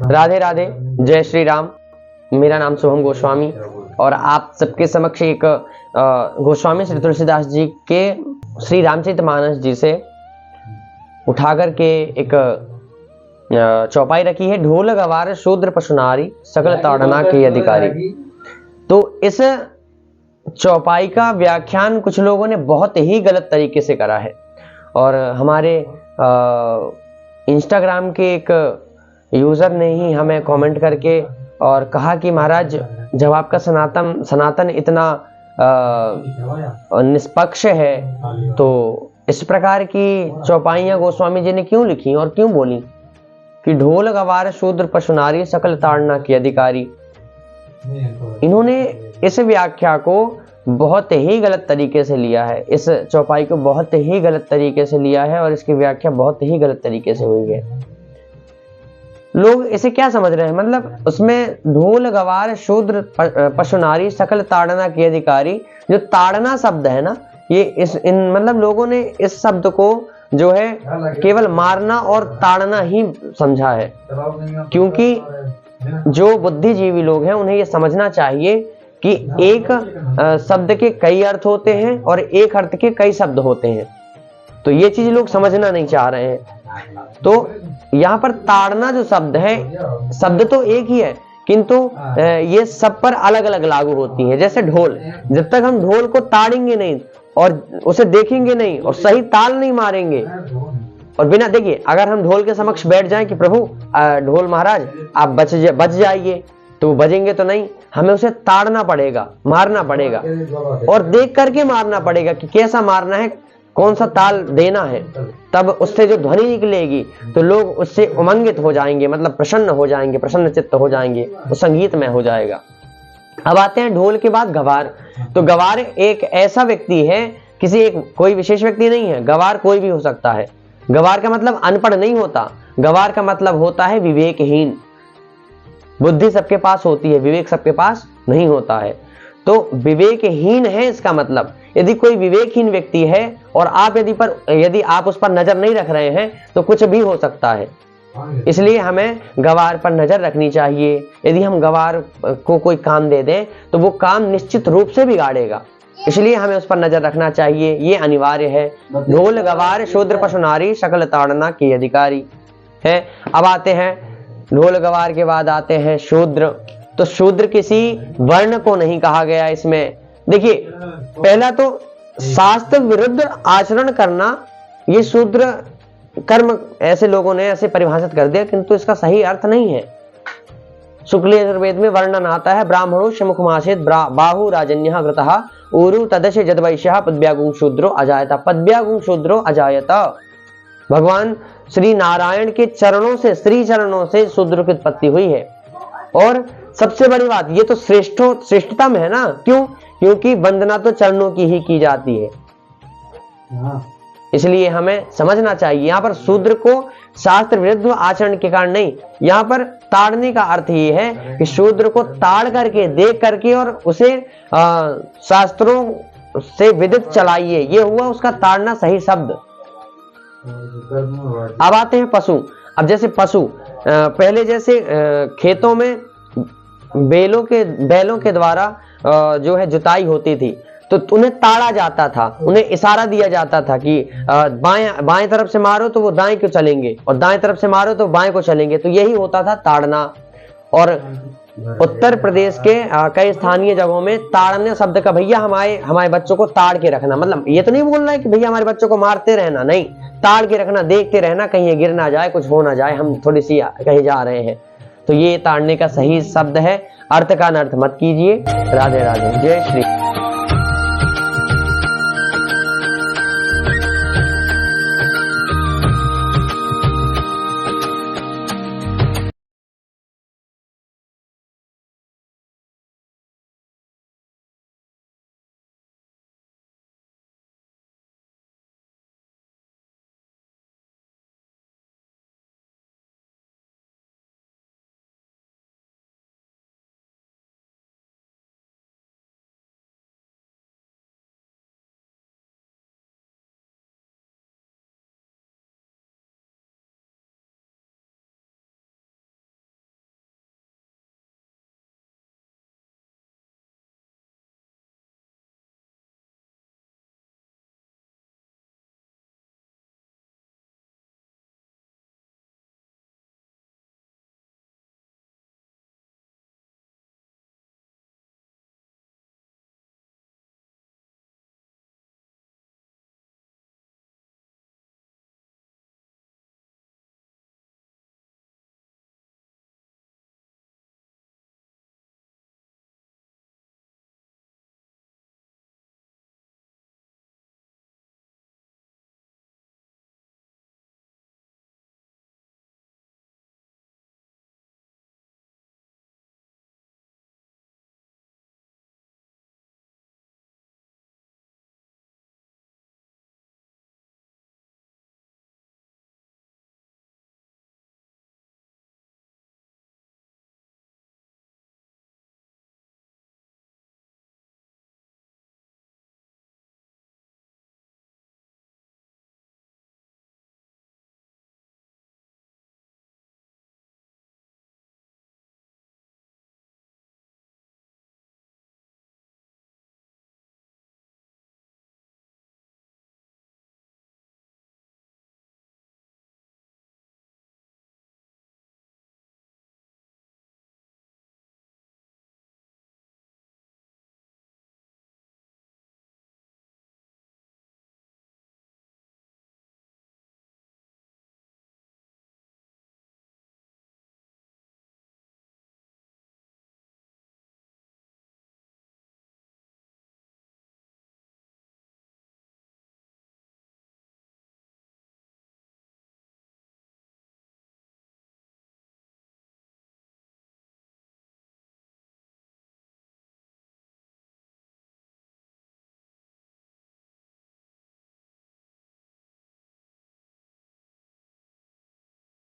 राधे राधे, जय श्री राम। मेरा नाम शुभम गोस्वामी और आप सबके समक्ष एक गोस्वामी श्री तुलसीदास जी के श्री रामचरितमानस जी से उठा करके एक चौपाई रखी है, ढोल गवार शूद्र पशु नारी सकल ताड़ना के अधिकारी। तो इस चौपाई का व्याख्यान कुछ लोगों ने बहुत ही गलत तरीके से करा है और हमारे इंस्टाग्राम के एक यूजर ने ही हमें कमेंट करके और कहा कि महाराज जब आपका सनातन इतना निष्पक्ष है तो इस प्रकार की चौपाइयां गोस्वामी जी ने क्यों लिखी और क्यों बोली कि ढोल गवार शूद्र पशु नारी सकल ताड़ना की अधिकारी। इन्होंने इस व्याख्या को बहुत ही गलत तरीके से लिया है, इस चौपाई को बहुत ही गलत तरीके से लिया है और इसकी व्याख्या बहुत ही गलत तरीके से हुई है। लोग इसे क्या समझ रहे हैं, मतलब उसमें ढोल गवार शूद्र पशु नारी सकल ताड़ना के अधिकारी, जो ताड़ना शब्द है ना, ये मतलब लोगों ने इस शब्द को जो है केवल मारना और ताड़ना ही समझा है, क्योंकि जो बुद्धिजीवी लोग हैं उन्हें ये समझना चाहिए कि एक शब्द के कई अर्थ होते हैं और एक अर्थ के कई शब्द होते हैं। तो ये चीज लोग समझना नहीं चाह रहे हैं। तो यहाँ पर ताड़ना जो शब्द है, शब्द तो एक ही है किंतु ये सब पर अलग अलग लागू होती है। जैसे ढोल, जब तक हम ढोल को ताड़ेंगे नहीं और उसे देखेंगे नहीं और सही ताल नहीं मारेंगे और बिना देखिए, अगर हम ढोल के समक्ष बैठ जाएं कि प्रभु ढोल महाराज आप बच जाइए, तो बजेंगे तो नहीं, हमें उसे ताड़ना पड़ेगा, मारना पड़ेगा और देख करके मारना पड़ेगा कि कैसा मारना है, कौन सा ताल देना है, तब उससे जो ध्वनि निकलेगी तो लोग उससे उमंगित हो जाएंगे, मतलब प्रसन्न हो जाएंगे, प्रसन्न चित्त हो जाएंगे, वो संगीत में हो जाएगा। अब आते हैं ढोल के बाद गवार। तो गवार एक ऐसा व्यक्ति है, कोई विशेष व्यक्ति नहीं है, गवार कोई भी हो सकता है। गवार का मतलब अनपढ़ नहीं होता, गवार का मतलब होता है विवेकहीन। बुद्धि सबके पास होती है, विवेक सबके पास नहीं होता है। तो विवेकहीन है इसका मतलब। यदि कोई विवेकहीन व्यक्ति है और आप यदि आप उस पर नजर नहीं रख रहे हैं तो कुछ भी हो सकता है। इसलिए हमें गवार पर नजर रखनी चाहिए। यदि हम गवार को कोई काम दे दें तो वो काम निश्चित रूप से बिगाड़ेगा, इसलिए हमें उस पर नजर रखना चाहिए, ये अनिवार्य है। ढोल गवार शूद्र पशु नारी सकल ताड़ना के अधिकारी है। अब आते हैं ढोल गवार के बाद आते हैं शूद्र। तो शूद्र किसी वर्ण को नहीं कहा गया इसमें। देखिए, पहला तो शास्त्र विरुद्ध आचरण करना, ये शूद्र कर्म ऐसे लोगों ने ऐसे परिभाषित कर दिया, किंतु इसका सही अर्थ नहीं है। शुक्ल यजुर्वेद में वर्णन आता है, ब्राह्मणो शमुखमासेत बाहु राजन्यः कृतः ऊरु तदश जदवैश्यः पद्भ्यागुं शूद्रो अजायत। पद्भ्यागुं शूद्रो अजायत। भगवान श्री नारायण के चरणों से, श्री चरणों से शूद्र की उत्पत्ति हुई है। और सबसे बड़ी बात, ये तो श्रेष्ठतम है ना, क्यों? क्योंकि वंदना तो चरणों की ही की जाती है। इसलिए हमें समझना चाहिए, यहाँ पर शूद्र को शास्त्र विरुद्ध आचरण के कारण नहीं, यहाँ पर ताड़ने का अर्थ ये है कि शूद्र को ताड़ करके, देख करके और उसे शास्त्रों से विदित चलाइए, ये हुआ उसका ताड़ना सही शब्द। अब आते हैं पशु। अब जैसे पशु, पहले जैसे खेतों में बैलों के द्वारा जो है जुताई होती थी, तो उन्हें ताड़ा जाता था, उन्हें इशारा दिया जाता था कि बाएं तरफ से मारो तो वो दाएं को चलेंगे और दाएं तरफ से मारो तो बाएं को चलेंगे। तो यही होता था ताड़ना। और उत्तर प्रदेश के कई स्थानीय जगहों में ताड़ने शब्द का, भैया हमारे बच्चों को ताड़ के रखना, मतलब ये तो नहीं बोलना है कि भैया हमारे बच्चों को मारते रहना, नहीं, ताड़ के रखना, देखते रहना कहीं ये गिर ना जाए, कुछ हो ना जाए, हम थोड़ी सी कहीं जा रहे हैं। तो ये ताड़ने का सही शब्द है। अर्थ का अनर्थ मत कीजिए। राधे राधे, जय श्री।